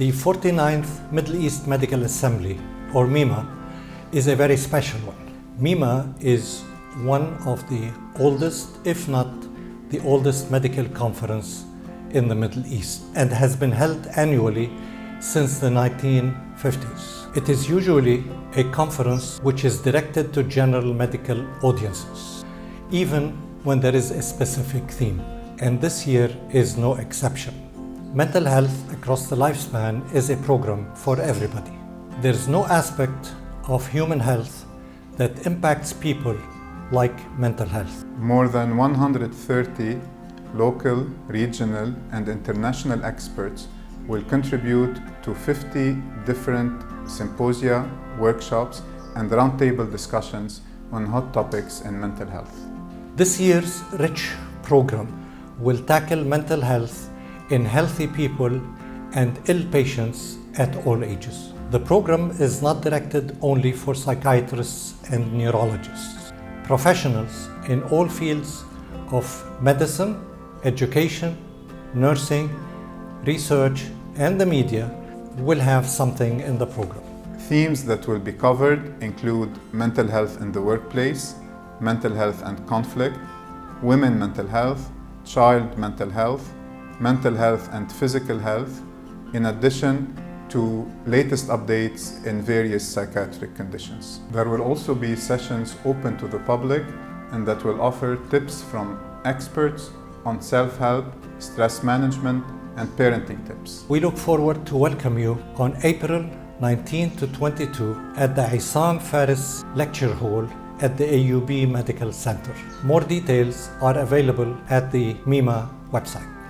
The 49th Middle East Medical Assembly, or MEMA, is a very special one. MEMA is one of the oldest, if not the oldest medical conference in the Middle East, and has been held annually since the 1950s. It is usually a conference which is directed to general medical audiences, even when there is a specific theme, and this year is no exception. Mental health across the lifespan is a program for everybody. There is no aspect of human health that impacts people like mental health. More than 130 local, regional, and international experts will contribute to 50 different symposia, workshops, and roundtable discussions on hot topics in mental health. This year's rich program will tackle mental health in healthy people and ill patients at all ages. The program is not directed only for psychiatrists and neurologists. Professionals in all fields of medicine, education, nursing, research, and the media will have something in the program. Themes that will be covered include mental health in the workplace, mental health and conflict, women mental health, child mental health and physical health, in addition to latest updates in various psychiatric conditions. There will also be sessions open to the public and that will offer tips from experts on self-help, stress management, and parenting tips. We look forward to welcome you on April 19 to 22 at the Isam Faris Lecture Hall at the AUB Medical Center. More details are available at the MEMA website.